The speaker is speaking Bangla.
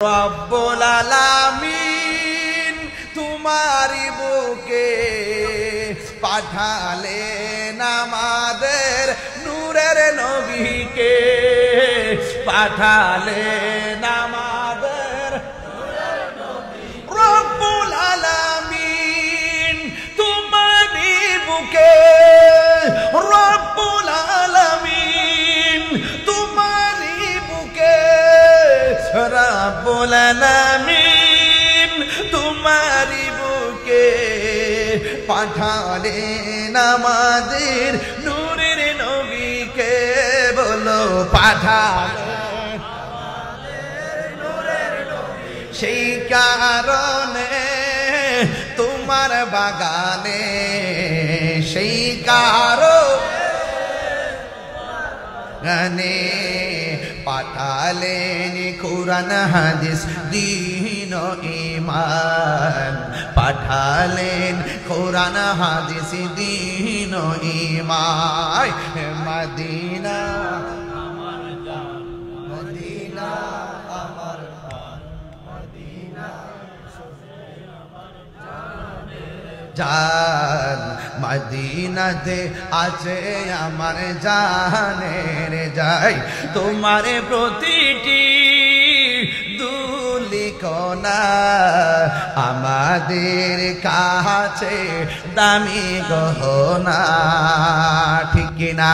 রব্বুল আলামিন তোমারি বুকে পাঠালেন আমাদের নূরের নবীকে, পাঠালেন আমাদের রব্বুল আলামিন তোমারি বুকে, রব্বুল আলামিন তোমারি বুকে, রব্বুল আলামিন তোমারি বুকে পাঠালেন আমাদের নূরের নবীকে। বলো পাঠালেন নূরের নবী, সেই কারণে তোমার বাগানে, সেই কারণে পাঠালেন কুরআন হাদিস দ্বীন ও ঈমান, পাঠালেন কুরআন হাদিস দ্বীন ও ঈমান। মদিনা আমার জান, মদিনা আমার জান, মদিনা জান, মদিনাতে আছে আমার জানের যাই। তোমার প্রতিটি দুলিকণা আমাদের কাছে দামি গহনা, ঠিক কিনা?